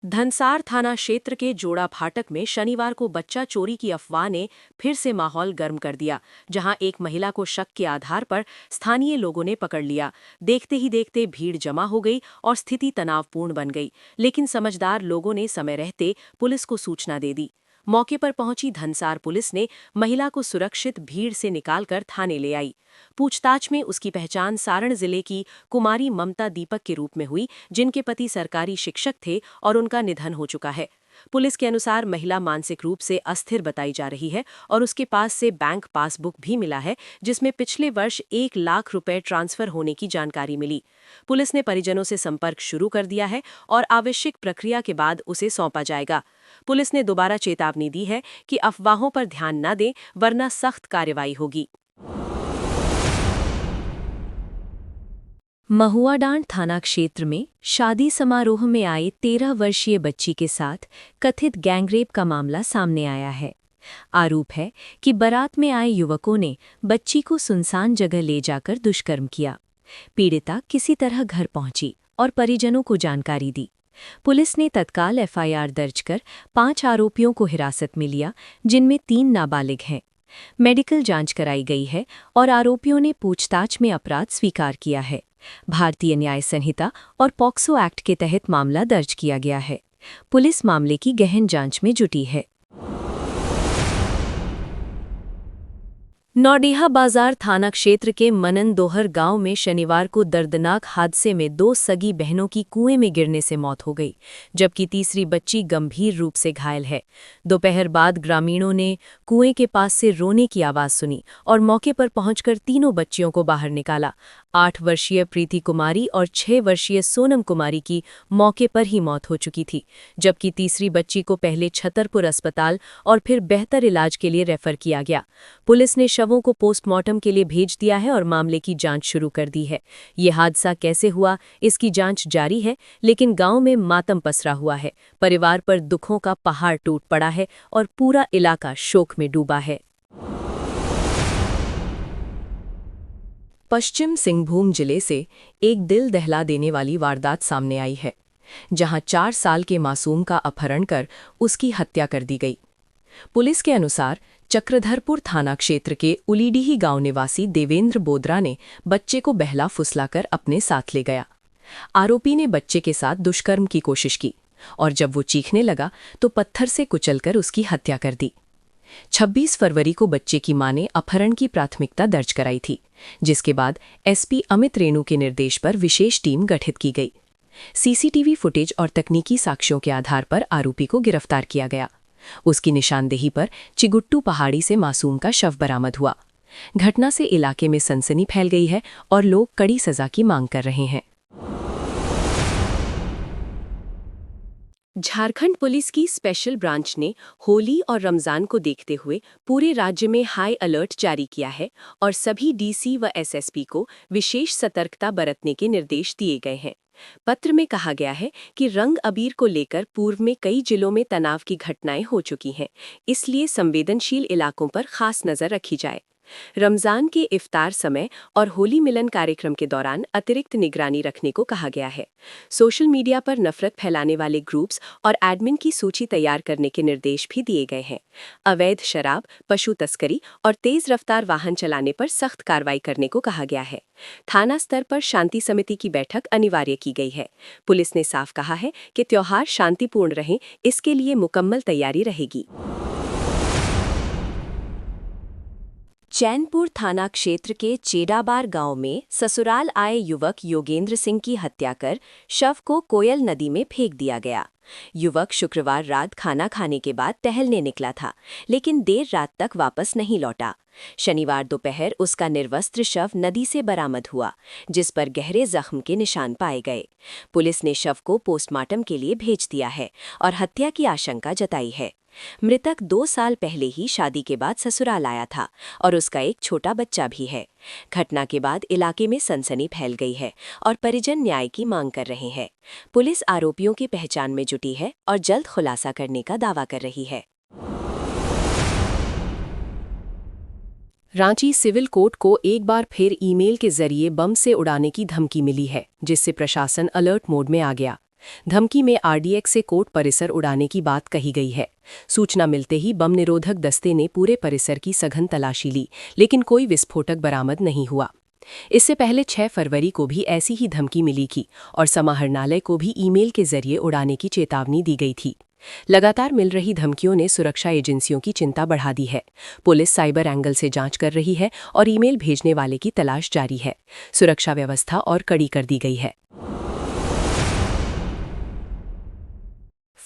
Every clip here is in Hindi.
धनसार थाना क्षेत्र के जोड़ा फाटक में शनिवार को बच्चा चोरी की अफवाह ने फिर से माहौल गर्म कर दिया, जहां एक महिला को शक के आधार पर स्थानीय लोगों ने पकड़ लिया। देखते ही देखते भीड़ जमा हो गई और स्थिति तनावपूर्ण बन गई, लेकिन समझदार लोगों ने समय रहते पुलिस को सूचना दे दी। मौके पर पहुंची धनसार पुलिस ने महिला को सुरक्षित भीड़ से निकालकर थाने ले आई। पूछताछ में उसकी पहचान सारण जिले की कुमारी ममता दीपक के रूप में हुई, जिनके पति सरकारी शिक्षक थे और उनका निधन हो चुका है। पुलिस के अनुसार महिला मानसिक रूप से अस्थिर बताई जा रही है और उसके पास से बैंक पासबुक भी मिला है, जिसमें पिछले वर्ष 1 लाख रुपए ट्रांसफर होने की जानकारी मिली। पुलिस ने परिजनों से संपर्क शुरू कर दिया है और आवश्यक प्रक्रिया के बाद उसे सौंपा जाएगा। पुलिस ने दोबारा चेतावनी दी है कि अफवाहों पर ध्यान न दें, वरना सख्त कार्रवाई होगी। महुआडांड थाना क्षेत्र में शादी समारोह में आई 13 वर्षीय बच्ची के साथ कथित गैंगरेप का मामला सामने आया है। आरोप है कि बारात में आए युवकों ने बच्ची को सुनसान जगह ले जाकर दुष्कर्म किया। पीड़िता किसी तरह घर पहुंची और परिजनों को जानकारी दी। पुलिस ने तत्काल एफआईआर दर्ज कर 5 आरोपियों को हिरासत में लिया, जिनमें 3 नाबालिग हैं। मेडिकल जांच कराई गई है और आरोपियों ने पूछताछ में अपराध स्वीकार किया है। भारतीय न्याय संहिता और पॉक्सो एक्ट के तहत मामला दर्ज किया गया है। पुलिस मामले की गहन जांच में जुटी है। नौडीहा बाजार थाना क्षेत्र के मननदोहर गांव में शनिवार को दर्दनाक हादसे में 2 सगी बहनों की कुएं में गिरने से मौत हो गई, जबकि तीसरी बच्ची गंभीर रूप से घायल है। दोपहर बाद ग्रामीणों ने कुएं के पास से रोने की आवाज सुनी और मौके पर पहुंचकर तीनों बच्चियों को बाहर निकाला। 8 वर्षीय प्रीति कुमारी और 6 वर्षीय सोनम कुमारी की मौके पर ही मौत हो चुकी थी, जबकि तीसरी बच्ची को पहले छतरपुर अस्पताल और फिर बेहतर इलाज के लिए रेफर किया गया। पुलिस ने शवों को पोस्टमार्टम के लिए भेज दिया है और मामले की जांच शुरू कर दी है। ये हादसा कैसे हुआ, इसकी जांच जारी है, लेकिन गांव में मातम पसरा हुआ है। परिवार पर दुखों का पहाड़ टूट पड़ा है और पूरा इलाका शोक में डूबा है। पश्चिम सिंहभूम जिले से एक दिल दहला देने वाली वारदात सामने आई है, जहां 4 साल के मासूम का अपहरण कर उसकी हत्या कर दी गई। पुलिस के अनुसार चक्रधरपुर थाना क्षेत्र के उलीडीही गांव निवासी देवेंद्र बोदरा ने बच्चे को बहला फुसलाकर अपने साथ ले गया। आरोपी ने बच्चे के साथ दुष्कर्म की कोशिश की और जब वो चीखने लगा तो पत्थर से कुचलकर उसकी हत्या कर दी। 26 फरवरी को बच्चे की मां ने अपहरण की प्राथमिकता दर्ज कराई थी, जिसके बाद एसपी अमित रेणु के निर्देश पर विशेष टीम गठित की गई। सीसीटीवी फुटेज और तकनीकी साक्ष्यों के आधार पर आरोपी को गिरफ्तार किया गया। उसकी निशानदेही पर चिगुट्टू पहाड़ी से मासूम का शव बरामद हुआ। घटना से इलाके में सनसनी फैल गई है और लोग कड़ी सजा की मांग कर रहे हैं। झारखंड पुलिस की स्पेशल ब्रांच ने होली और रमजान को देखते हुए पूरे राज्य में हाई अलर्ट जारी किया है और सभी डीसी व एसएसपी को विशेष सतर्कता बरतने के निर्देश दिए गए हैं। पत्र में कहा गया है कि रंग अबीर को लेकर पूर्व में कई जिलों में तनाव की घटनाएं हो चुकी हैं, इसलिए संवेदनशील इलाकों पर खास नजर रखी जाए। रमजान के इफ्तार समय और होली मिलन कार्यक्रम के दौरान अतिरिक्त निगरानी रखने को कहा गया है। सोशल मीडिया पर नफरत फैलाने वाले ग्रुप्स और एडमिन की सूची तैयार करने के निर्देश भी दिए गए हैं। अवैध शराब, पशु तस्करी और तेज रफ्तार वाहन चलाने पर सख्त कार्रवाई करने को कहा गया है। थाना स्तर पर शांति समिति की बैठक अनिवार्य की गई है। पुलिस ने साफ कहा है कि त्योहार शांतिपूर्ण रहें, इसके लिए मुकम्मल तैयारी रहेगी। चैनपुर थाना क्षेत्र के चेडाबार गांव में ससुराल आए युवक योगेंद्र सिंह की हत्या कर शव को कोयल नदी में फेंक दिया गया। युवक शुक्रवार रात खाना खाने के बाद टहलने निकला था, लेकिन देर रात तक वापस नहीं लौटा। शनिवार दोपहर उसका निर्वस्त्र शव नदी से बरामद हुआ, जिस पर गहरे जख्म के निशान पाए गए। पुलिस ने शव को पोस्टमार्टम के लिए भेज दिया है और हत्या की आशंका जताई है। मृतक 2 साल पहले ही शादी के बाद ससुराल आया था और उसका एक छोटा बच्चा भी है। घटना के बाद इलाके में सनसनी फैल गई है और परिजन न्याय की मांग कर रहे हैं। पुलिस आरोपियों की पहचान में जुटी है और जल्द खुलासा करने का दावा कर रही है। रांची सिविल कोर्ट को एक बार फिर ईमेल के जरिए बम से उड़ाने की धमकी मिली है, जिससे प्रशासन अलर्ट मोड में आ गया। धमकी में आरडीएक्स से कोर्ट परिसर उड़ाने की बात कही गई है। सूचना मिलते ही बम निरोधक दस्ते ने पूरे परिसर की सघन तलाशी ली, लेकिन कोई विस्फोटक बरामद नहीं हुआ। इससे पहले 6 फरवरी को भी ऐसी ही धमकी मिली थी और समाहरणालय को भी ईमेल के जरिए उड़ाने की चेतावनी दी गई थी। लगातार मिल रही धमकियों ने सुरक्षा एजेंसियों की चिंता बढ़ा दी है। पुलिस साइबर एंगल से जांच कर रही है और ईमेल भेजने वाले की तलाश जारी है। सुरक्षा व्यवस्था और कड़ी कर दी गई है।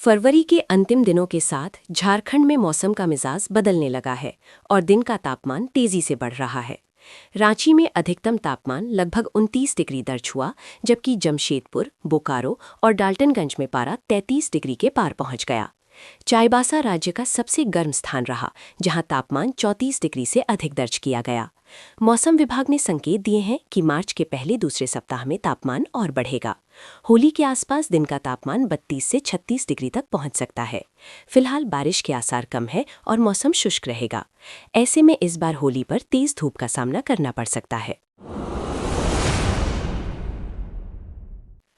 फरवरी के अंतिम दिनों के साथ झारखंड में मौसम का मिजाज बदलने लगा है और दिन का तापमान तेजी से बढ़ रहा है। रांची में अधिकतम तापमान लगभग 29 डिग्री दर्ज हुआ, जबकि जमशेदपुर, बोकारो और डाल्टनगंज में पारा 33 डिग्री के पार पहुंच गया। चाईबासा राज्य का सबसे गर्म स्थान रहा, जहां तापमान 34 डिग्री से अधिक दर्ज किया गया। मौसम विभाग ने संकेत दिए हैं कि मार्च के पहले दूसरे सप्ताह में तापमान और बढ़ेगा। होली के आसपास दिन का तापमान 32 से 36 डिग्री तक पहुंच सकता है। फिलहाल बारिश के आसार कम है और मौसम शुष्क रहेगा। ऐसे में इस बार होली पर तेज धूप का सामना करना पड़ सकता है।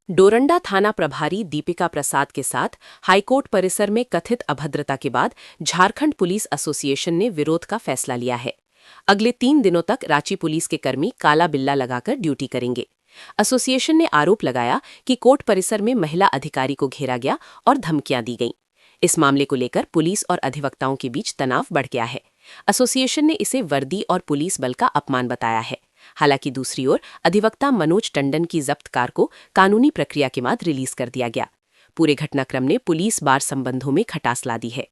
डोरंडा थाना प्रभारी दीपिका प्रसाद के साथ हाईकोर्ट परिसर में कथित अभद्रता के बाद झारखंड पुलिस एसोसिएशन ने विरोध का फैसला लिया है। अगले 3 दिनों तक रांची पुलिस के कर्मी काला बिल्ला लगाकर ड्यूटी करेंगे। एसोसिएशन ने आरोप लगाया कि कोर्ट परिसर में महिला अधिकारी को घेरा गया और धमकियां दी गईं। इस मामले को लेकर पुलिस और अधिवक्ताओं के बीच तनाव बढ़ गया है। एसोसिएशन ने इसे वर्दी और पुलिस बल का अपमान बताया है। हालांकि दूसरी ओर अधिवक्ता मनोज टंडन की जब्त कार को कानूनी प्रक्रिया के बाद रिलीज कर दिया गया। पूरे घटनाक्रम ने पुलिस बार संबंधों में खटास ला दी है।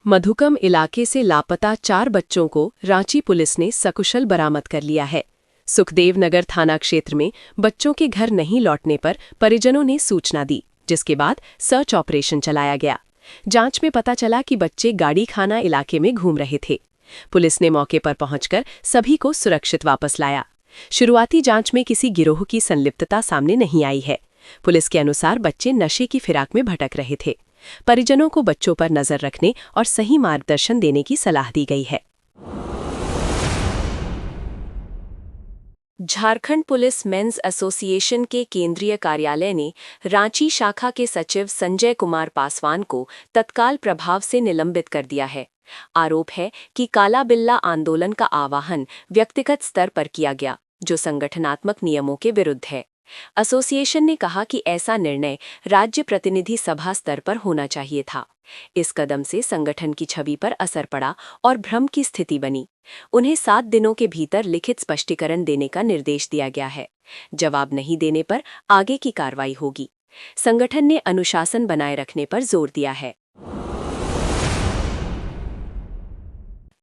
मधुकम इलाके से लापता 4 बच्चों को रांची पुलिस ने सकुशल बरामद कर लिया है। सुखदेव नगर थाना क्षेत्र में बच्चों के घर नहीं लौटने पर परिजनों ने सूचना दी, जिसके बाद सर्च ऑपरेशन चलाया गया। जांच में पता चला कि बच्चे गाड़ी खाना इलाके में घूम रहे थे। पुलिस ने मौके पर पहुंचकर सभी को सुरक्षित वापस लाया। शुरुआती जांच में किसी गिरोह की संलिप्तता सामने नहीं आई है। पुलिस के अनुसार बच्चे नशे की फिराक में भटक रहे थे। परिजनों को बच्चों पर नजर रखने और सही मार्गदर्शन देने की सलाह दी गई है। झारखंड पुलिस मेंस एसोसिएशन के केंद्रीय कार्यालय ने रांची शाखा के सचिव संजय कुमार पासवान को तत्काल प्रभाव से निलंबित कर दिया है। आरोप है कि काला बिल्ला आंदोलन का आह्वान व्यक्तिगत स्तर पर किया गया, जो संगठनात्मक नियमों के विरुद्ध है। एसोसिएशन ने कहा कि ऐसा निर्णय राज्य प्रतिनिधि सभा स्तर पर होना चाहिए था। इस कदम से संगठन की छवि पर असर पड़ा और भ्रम की स्थिति बनी। उन्हें 7 दिनों के भीतर लिखित स्पष्टीकरण देने का निर्देश दिया गया है। जवाब नहीं देने पर आगे की कार्रवाई होगी। संगठन ने अनुशासन बनाए रखने पर जोर दिया है।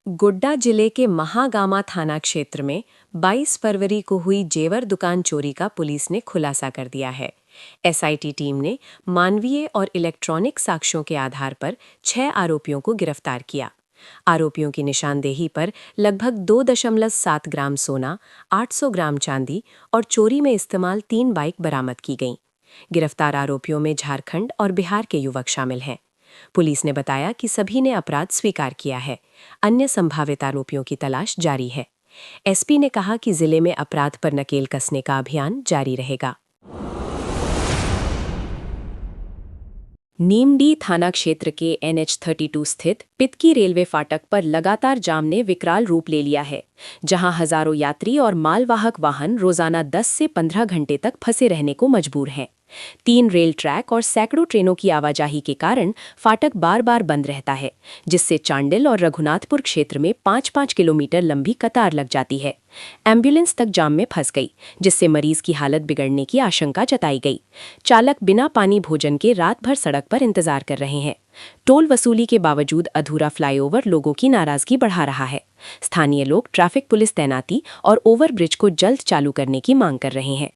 गोड्डा जिले के महागामा थाना क्षेत्र में 22 फरवरी को हुई जेवर दुकान चोरी का पुलिस ने खुलासा कर दिया है। एसआईटी टीम ने मानवीय और इलेक्ट्रॉनिक साक्ष्यों के आधार पर 6 आरोपियों को गिरफ्तार किया। आरोपियों की निशानदेही पर लगभग 2.7 ग्राम सोना, 800 ग्राम चांदी और चोरी में इस्तेमाल 3 बाइक बरामद की गईं। गिरफ्तार आरोपियों में झारखंड और बिहार के युवक शामिल हैं। पुलिस ने बताया कि सभी ने अपराध स्वीकार किया है। अन्य संभावित आरोपियों की तलाश जारी है। एसपी ने कहा कि जिले में अपराध पर नकेल कसने का अभियान जारी रहेगा। नीमडी थाना क्षेत्र के NH-32 स्थित पितकी रेलवे फाटक पर लगातार जाम ने विकराल रूप ले लिया है, जहां हजारों यात्री और मालवाहक वाहन रोजाना 10 से 15 घंटे तक फंसे रहने को मजबूर हैं। 3 रेल ट्रैक और सैकड़ों ट्रेनों की आवाजाही के कारण फाटक बार बार बंद रहता है, जिससे चांडिल और रघुनाथपुर क्षेत्र में 5-5 किलोमीटर लंबी कतार लग जाती है। एम्बुलेंस तक जाम में फंस गई, जिससे मरीज की हालत बिगड़ने की आशंका जताई गई। चालक बिना पानी भोजन के रात भर सड़क पर इंतजार कर रहे हैं। टोल वसूली के बावजूद अधूरा फ्लाईओवर लोगों की नाराजगी बढ़ा रहा है। स्थानीय लोग ट्रैफिक पुलिस तैनाती और ओवरब्रिज को जल्द चालू करने की मांग कर रहे हैं।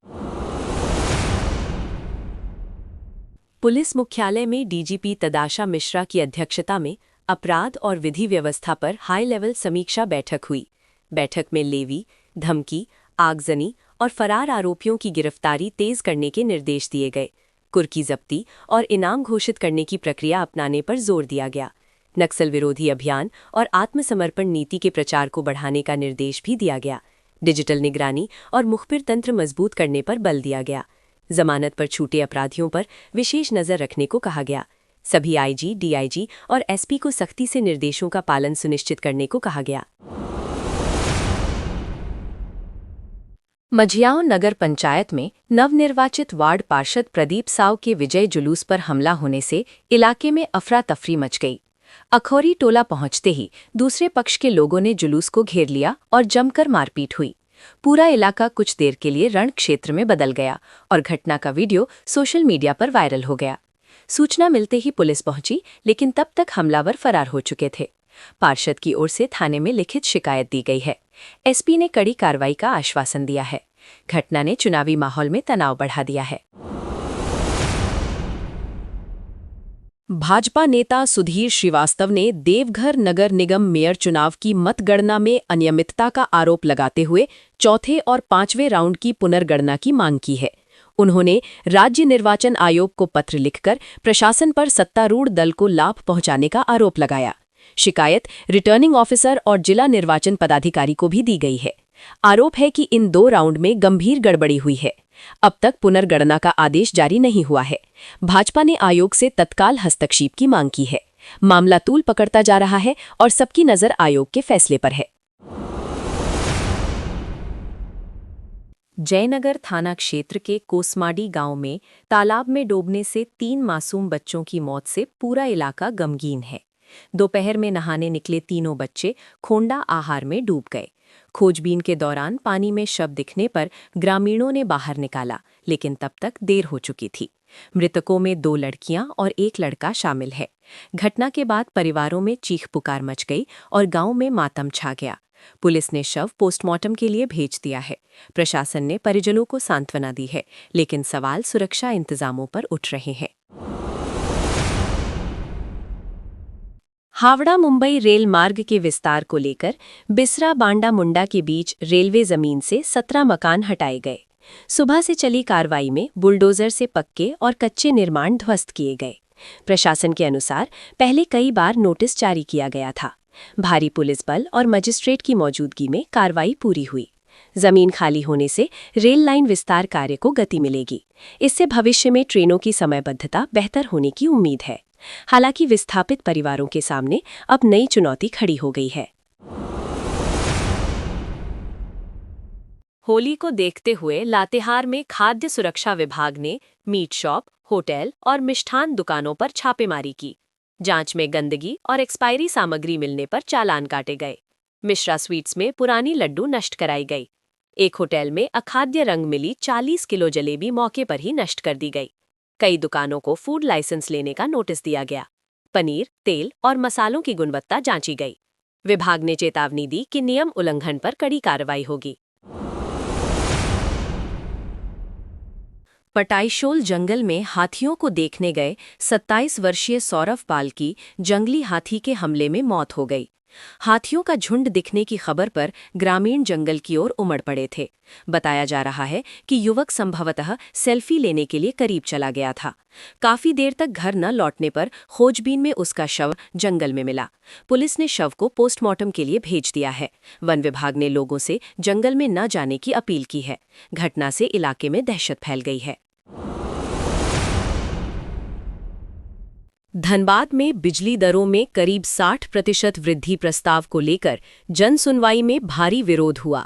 पुलिस मुख्यालय में डीजीपी तदाशा मिश्रा की अध्यक्षता में अपराध और विधि व्यवस्था पर हाई लेवल समीक्षा बैठक हुई। बैठक में लेवी, धमकी, आगजनी और फरार आरोपियों की गिरफ्तारी तेज करने के निर्देश दिए गए। कुर्की जब्ती और इनाम घोषित करने की प्रक्रिया अपनाने पर जोर दिया गया। नक्सल विरोधी अभियान और आत्मसमर्पण नीति के प्रचार को बढ़ाने का निर्देश भी दिया गया। डिजिटल निगरानी और मुखबिर तंत्र मजबूत करने पर बल दिया गया। जमानत पर छूटे अपराधियों पर विशेष नज़र रखने को कहा गया। सभी आईजी, डीआईजी और एसपी को सख्ती से निर्देशों का पालन सुनिश्चित करने को कहा गया। मझियाओं नगर पंचायत में नवनिर्वाचित वार्ड पार्षद प्रदीप साव के विजय जुलूस पर हमला होने से इलाके में अफरा तफरी मच गई। अखौरी टोला पहुंचते ही दूसरे पक्ष के लोगों ने जुलूस को घेर लिया और जमकर मारपीट हुई। पूरा इलाका कुछ देर के लिए रण क्षेत्र में बदल गया और घटना का वीडियो सोशल मीडिया पर वायरल हो गया। सूचना मिलते ही पुलिस पहुंची, लेकिन तब तक हमलावर फरार हो चुके थे। पार्षद की ओर से थाने में लिखित शिकायत दी गई है। एसपी ने कड़ी कार्रवाई का आश्वासन दिया है। घटना ने चुनावी माहौल में तनाव बढ़ा दिया है। भाजपा नेता सुधीर श्रीवास्तव ने देवघर नगर निगम मेयर चुनाव की मतगणना में अनियमितता का आरोप लगाते हुए चौथे और पांचवें राउंड की पुनर्गणना की मांग की है। उन्होंने राज्य निर्वाचन आयोग को पत्र लिखकर प्रशासन पर सत्तारूढ़ दल को लाभ पहुंचाने का आरोप लगाया। शिकायत रिटर्निंग ऑफिसर और जिला निर्वाचन पदाधिकारी को भी दी गई है। आरोप है कि इन 2 राउंड में गंभीर गड़बड़ी हुई है। अब तक पुनर्गणना का आदेश जारी नहीं हुआ है। भाजपा ने आयोग से तत्काल हस्तक्षेप की मांग की है। मामला तूल पकड़ता जा रहा है और सबकी नजर आयोग के फैसले पर है। जयनगर थाना क्षेत्र के कोसमाडी गांव में तालाब में डूबने से 3 मासूम बच्चों की मौत से पूरा इलाका गमगीन है। दोपहर में नहाने निकले तीनों बच्चे खोंडा आहार में डूब गए। खोजबीन के दौरान पानी में शव दिखने पर ग्रामीणों ने बाहर निकाला, लेकिन तब तक देर हो चुकी थी। मृतकों में 2 लड़कियां और 1 लड़का शामिल है। घटना के बाद परिवारों में चीख पुकार मच गई और गांव में मातम छा गया। पुलिस ने शव पोस्टमार्टम के लिए भेज दिया है। प्रशासन ने परिजनों को सांत्वना दी है, लेकिन सवाल सुरक्षा इंतजामों पर उठ रहे हैं। हावड़ा मुंबई रेल मार्ग के विस्तार को लेकर बिसरा बांडा मुंडा के बीच रेलवे जमीन से 17 मकान हटाए गए। सुबह से चली कार्रवाई में बुलडोजर से पक्के और कच्चे निर्माण ध्वस्त किए गए। प्रशासन के अनुसार पहले कई बार नोटिस जारी किया गया था। भारी पुलिस बल और मजिस्ट्रेट की मौजूदगी में कार्रवाई पूरी हुई। जमीन खाली होने से रेल लाइन विस्तार कार्य को गति मिलेगी। इससे भविष्य में ट्रेनों की समयबद्धता बेहतर होने की उम्मीद है। हालांकि विस्थापित परिवारों के सामने अब नई चुनौती खड़ी हो गई है। होली को देखते हुए लातेहार में खाद्य सुरक्षा विभाग ने मीट शॉप, होटल और मिष्ठान दुकानों पर छापेमारी की। जांच में गंदगी और एक्सपायरी सामग्री मिलने पर चालान काटे गए। मिश्रा स्वीट्स में पुरानी लड्डू नष्ट कराई गई। एक होटल में अखाद्य रंग मिली 40 किलो जलेबी मौके पर ही नष्ट कर दी गई। कई दुकानों को फूड लाइसेंस लेने का नोटिस दिया गया। पनीर, तेल और मसालों की गुणवत्ता जांची गई। विभाग ने चेतावनी दी कि नियम उल्लंघन पर कड़ी कार्रवाई होगी। पटाईशोल जंगल में हाथियों को देखने गए 27 वर्षीय सौरभ पाल की जंगली हाथी के हमले में मौत हो गई। हाथियों का झुंड दिखने की खबर पर ग्रामीण जंगल की ओर उमड़ पड़े थे। बताया जा रहा है कि युवक संभवतः सेल्फी लेने के लिए करीब चला गया था। काफी देर तक घर न लौटने पर खोजबीन में उसका शव जंगल में मिला। पुलिस ने शव को पोस्टमार्टम के लिए भेज दिया है। वन विभाग ने लोगों से जंगल में न जाने की अपील की है। घटना से इलाके में दहशत फैल गई है। धनबाद में बिजली दरों में करीब 60% वृद्धि प्रस्ताव को लेकर जन सुनवाई में भारी विरोध हुआ।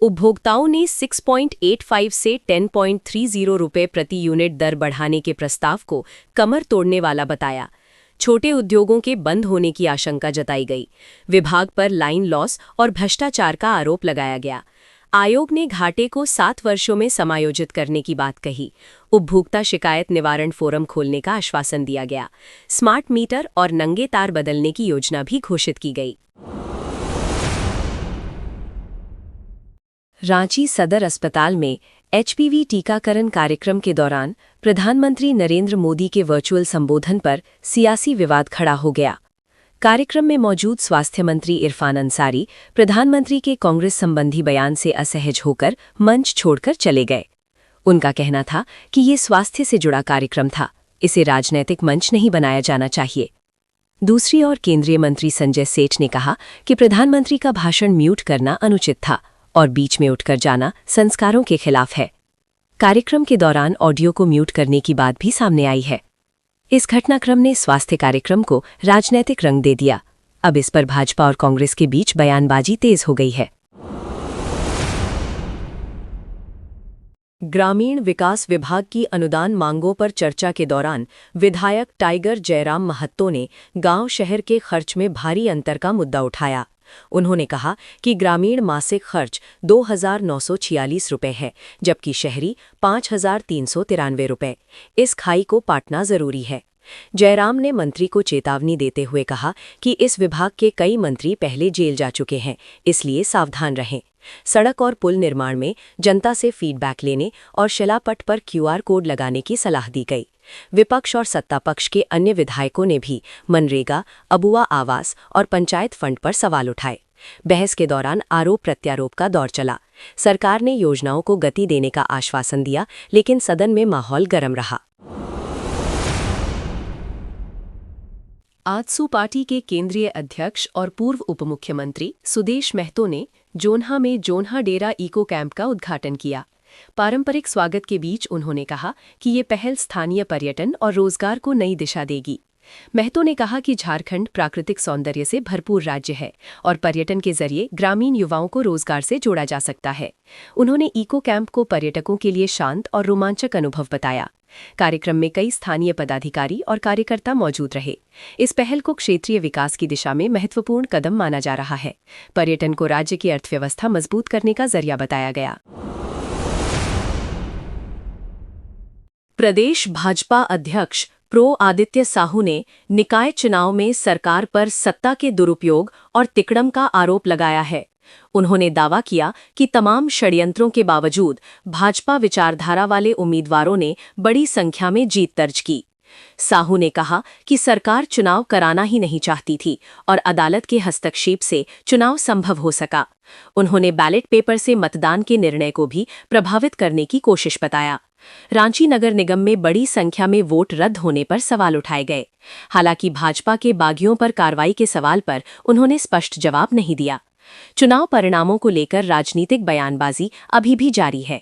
उपभोक्ताओं ने 6.85 से 10.30 रुपये प्रति यूनिट दर बढ़ाने के प्रस्ताव को कमर तोड़ने वाला बताया। छोटे उद्योगों के बंद होने की आशंका जताई गई। विभाग पर लाइन लॉस और भ्रष्टाचार का आरोप लगाया गया। आयोग ने घाटे को 7 वर्षों में समायोजित करने की बात कही। उपभोक्ता शिकायत निवारण फोरम खोलने का आश्वासन दिया गया। स्मार्ट मीटर और नंगे तार बदलने की योजना भी घोषित की गई। रांची सदर अस्पताल में एचपीवी टीकाकरण कार्यक्रम के दौरान प्रधानमंत्री नरेंद्र मोदी के वर्चुअल संबोधन पर सियासी विवाद खड़ा हो गया। कार्यक्रम में मौजूद स्वास्थ्य मंत्री इरफान अंसारी प्रधानमंत्री के कांग्रेस संबंधी बयान से असहज होकर मंच छोड़कर चले गए। उनका कहना था कि ये स्वास्थ्य से जुड़ा कार्यक्रम था, इसे राजनैतिक मंच नहीं बनाया जाना चाहिए। दूसरी ओर केंद्रीय मंत्री संजय सेठ ने कहा कि प्रधानमंत्री का भाषण म्यूट करना अनुचित था और बीच में उठकर जाना संस्कारों के खिलाफ है। कार्यक्रम के दौरान ऑडियो को म्यूट करने की बात भी सामने आई है। इस घटनाक्रम ने स्वास्थ्य कार्यक्रम को राजनैतिक रंग दे दिया। अब इस पर भाजपा और कांग्रेस के बीच बयानबाजी तेज हो गई है। ग्रामीण विकास विभाग की अनुदान मांगों पर चर्चा के दौरान विधायक टाइगर जयराम महत्तो ने गांव शहर के खर्च में भारी अंतर का मुद्दा उठाया। उन्होंने कहा कि ग्रामीण मासिक खर्च 2,946 रुपये है, जबकि शहरी 5,393 रुपये। इस खाई को पाटना जरूरी है। जयराम ने मंत्री को चेतावनी देते हुए कहा कि इस विभाग के कई मंत्री पहले जेल जा चुके हैं, इसलिए सावधान रहें। सड़क और पुल निर्माण में जनता से फीडबैक लेने और शिलापट पर QR कोड लगाने की सलाह दी गई। विपक्ष और सत्ता पक्ष के अन्य विधायकों ने भी मनरेगा, अबुआ आवास और पंचायत फंड पर सवाल उठाए। बहस के दौरान आरोप प्रत्यारोप का दौर चला। सरकार ने योजनाओं को गति देने का आश्वासन दिया, लेकिन सदन में माहौल गर्म रहा। आजसू पार्टी के केंद्रीय अध्यक्ष और पूर्व उपमुख्यमंत्री सुदेश महतो ने जोन्हा में जोन्हा डेरा इको कैंप का उद्घाटन किया। पारंपरिक स्वागत के बीच उन्होंने कहा कि ये पहल स्थानीय पर्यटन और रोजगार को नई दिशा देगी। महतो ने कहा कि झारखंड प्राकृतिक सौंदर्य से भरपूर राज्य है और पर्यटन के जरिए ग्रामीण युवाओं को रोजगार से जोड़ा जा सकता है। उन्होंने इको कैंप को पर्यटकों के लिए शांत और रोमांचक अनुभव बताया। कार्यक्रम में कई स्थानीय पदाधिकारी और कार्यकर्ता मौजूद रहे। इस पहल को क्षेत्रीय विकास की दिशा में महत्वपूर्ण कदम माना जा रहा है। पर्यटन को राज्य की अर्थव्यवस्था मजबूत करने का जरिया बताया गया। प्रदेश भाजपा अध्यक्ष प्रो आदित्य साहू ने निकाय चुनाव में सरकार पर सत्ता के दुरुपयोग और तिकड़म का आरोप लगाया है। उन्होंने दावा किया कि तमाम षड्यंत्रों के बावजूद भाजपा विचारधारा वाले उम्मीदवारों ने बड़ी संख्या में जीत दर्ज की। साहू ने कहा कि सरकार चुनाव कराना ही नहीं चाहती थी और अदालत के हस्तक्षेप से चुनाव संभव हो सका। उन्होंने बैलेट पेपर से मतदान के निर्णय को भी प्रभावित करने की कोशिश बताया। रांची नगर निगम में बड़ी संख्या में वोट रद्द होने पर सवाल उठाए गए। हालांकि भाजपा के बागियों पर कार्रवाई के सवाल पर उन्होंने स्पष्ट जवाब नहीं दिया। चुनाव परिणामों को लेकर राजनीतिक बयानबाजी अभी भी जारी है।